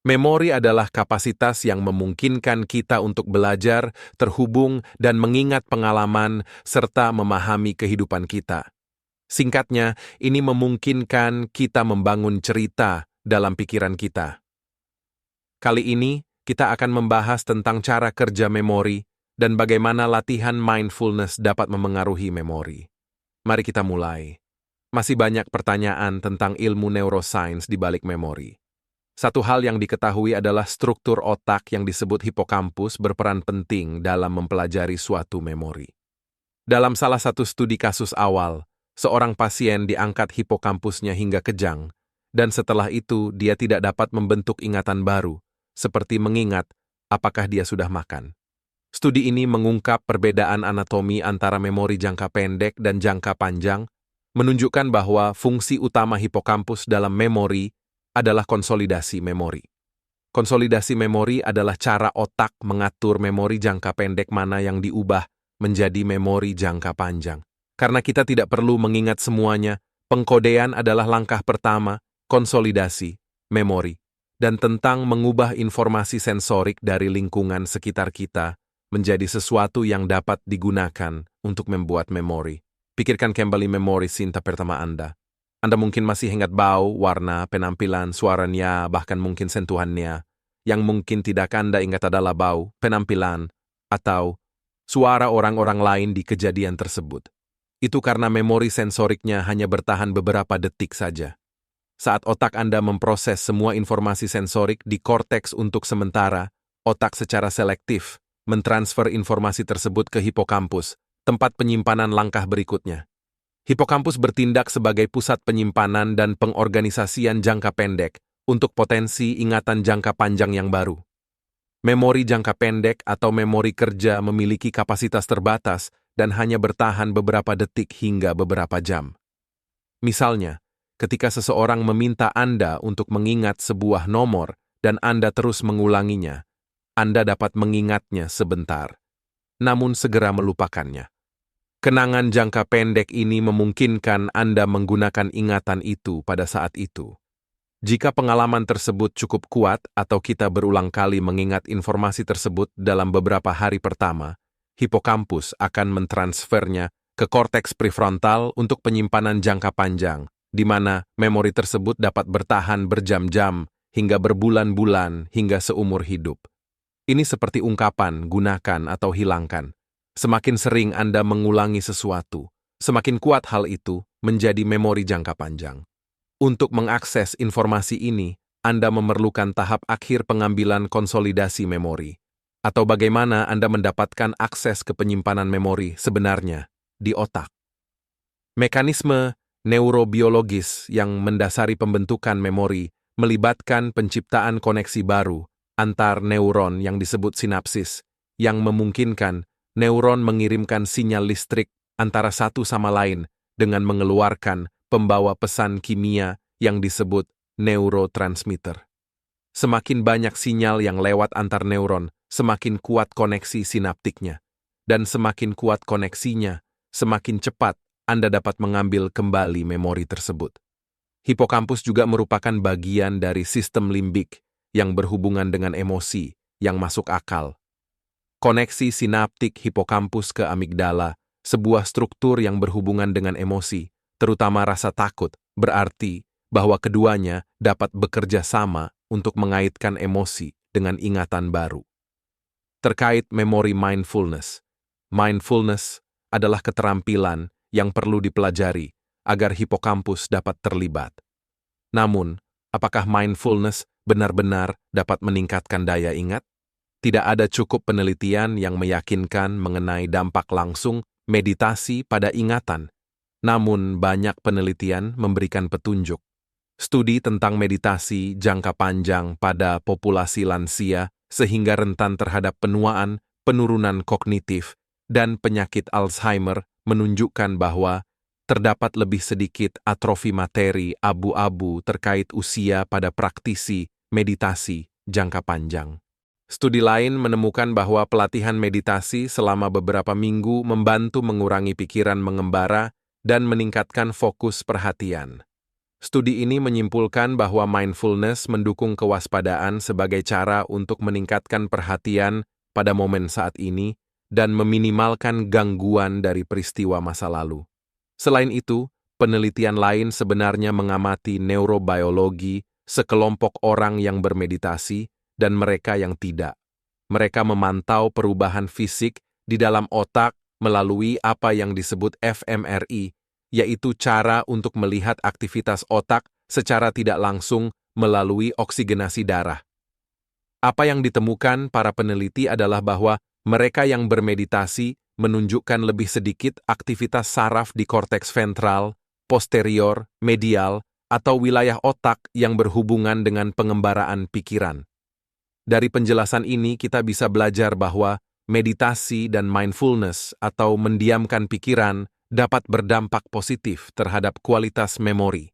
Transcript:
Memori adalah kapasitas yang memungkinkan kita untuk belajar, terhubung, dan mengingat pengalaman serta memahami kehidupan kita. Singkatnya, ini memungkinkan kita membangun cerita dalam pikiran kita. Kali ini, kita akan membahas tentang cara kerja memori dan bagaimana latihan mindfulness dapat memengaruhi memori. Mari kita mulai. Masih banyak pertanyaan tentang ilmu neuroscience di balik memori. Satu hal yang diketahui adalah struktur otak yang disebut hipokampus berperan penting dalam mempelajari suatu memori. Dalam salah satu studi kasus awal, seorang pasien diangkat hipokampusnya hingga kejang, dan setelah itu dia tidak dapat membentuk ingatan baru, seperti mengingat apakah dia sudah makan. Studi ini mengungkap perbedaan anatomi antara memori jangka pendek dan jangka panjang, menunjukkan bahwa fungsi utama hipokampus dalam memori adalah konsolidasi memori. Konsolidasi memori adalah cara otak mengatur memori jangka pendek mana yang diubah menjadi memori jangka panjang. Karena kita tidak perlu mengingat semuanya, pengkodean adalah langkah pertama, konsolidasi memori, dan tentang mengubah informasi sensorik dari lingkungan sekitar kita menjadi sesuatu yang dapat digunakan untuk membuat memori. Pikirkan kembali memori cinta pertama Anda. Anda mungkin masih ingat bau, warna, penampilan, suaranya, bahkan mungkin sentuhannya. Yang mungkin tidak Anda ingat adalah bau, penampilan, atau suara orang-orang lain di kejadian tersebut. Itu karena memori sensoriknya hanya bertahan beberapa detik saja. Saat otak Anda memproses semua informasi sensorik di korteks untuk sementara, otak secara selektif mentransfer informasi tersebut ke hipokampus, tempat penyimpanan langkah berikutnya. Hipokampus bertindak sebagai pusat penyimpanan dan pengorganisasian jangka pendek untuk potensi ingatan jangka panjang yang baru. Memori jangka pendek atau memori kerja memiliki kapasitas terbatas dan hanya bertahan beberapa detik hingga beberapa jam. Misalnya, ketika seseorang meminta Anda untuk mengingat sebuah nomor dan Anda terus mengulanginya, Anda dapat mengingatnya sebentar, namun segera melupakannya. Kenangan jangka pendek ini memungkinkan Anda menggunakan ingatan itu pada saat itu. Jika pengalaman tersebut cukup kuat atau kita berulang kali mengingat informasi tersebut dalam beberapa hari pertama, hipokampus akan mentransfernya ke korteks prefrontal untuk penyimpanan jangka panjang, di mana memori tersebut dapat bertahan berjam-jam hingga berbulan-bulan hingga seumur hidup. Ini seperti ungkapan gunakan atau hilangkan. Semakin sering Anda mengulangi sesuatu, semakin kuat hal itu menjadi memori jangka panjang. Untuk mengakses informasi ini, Anda memerlukan tahap akhir pengambilan konsolidasi memori. Atau bagaimana Anda mendapatkan akses ke penyimpanan memori sebenarnya di otak. Mekanisme neurobiologis yang mendasari pembentukan memori melibatkan penciptaan koneksi baru antar neuron yang disebut sinapsis, yang memungkinkan neuron mengirimkan sinyal listrik antara satu sama lain dengan mengeluarkan pembawa pesan kimia yang disebut neurotransmitter. Semakin banyak sinyal yang lewat antar neuron, semakin kuat koneksi sinaptiknya. Dan semakin kuat koneksinya, semakin cepat Anda dapat mengambil kembali memori tersebut. Hipokampus juga merupakan bagian dari sistem limbik yang berhubungan dengan emosi yang masuk akal. Koneksi sinaptik hipokampus ke amigdala, sebuah struktur yang berhubungan dengan emosi, terutama rasa takut, berarti bahwa keduanya dapat bekerja sama untuk mengaitkan emosi dengan ingatan baru. Terkait memori mindfulness. Mindfulness adalah keterampilan yang perlu dipelajari agar hipokampus dapat terlibat. Namun, apakah mindfulness benar-benar dapat meningkatkan daya ingat? Tidak ada cukup penelitian yang meyakinkan mengenai dampak langsung meditasi pada ingatan. Namun, banyak penelitian memberikan petunjuk. Studi tentang meditasi jangka panjang pada populasi lansia sehingga rentan terhadap penuaan, penurunan kognitif, dan penyakit Alzheimer menunjukkan bahwa terdapat lebih sedikit atrofi materi abu-abu terkait usia pada praktisi meditasi jangka panjang. Studi lain menemukan bahwa pelatihan meditasi selama beberapa minggu membantu mengurangi pikiran mengembara dan meningkatkan fokus perhatian. Studi ini menyimpulkan bahwa mindfulness mendukung kewaspadaan sebagai cara untuk meningkatkan perhatian pada momen saat ini dan meminimalkan gangguan dari peristiwa masa lalu. Selain itu, penelitian lain sebenarnya mengamati neurobiologi sekelompok orang yang bermeditasi dan mereka yang tidak. Mereka memantau perubahan fisik di dalam otak melalui apa yang disebut fMRI, yaitu cara untuk melihat aktivitas otak secara tidak langsung melalui oksigenasi darah. Apa yang ditemukan para peneliti adalah bahwa mereka yang bermeditasi menunjukkan lebih sedikit aktivitas saraf di korteks ventral, posterior, medial, atau wilayah otak yang berhubungan dengan pengembaraan pikiran. Dari penjelasan ini kita bisa belajar bahwa meditasi dan mindfulness atau mendiamkan pikiran dapat berdampak positif terhadap kualitas memori.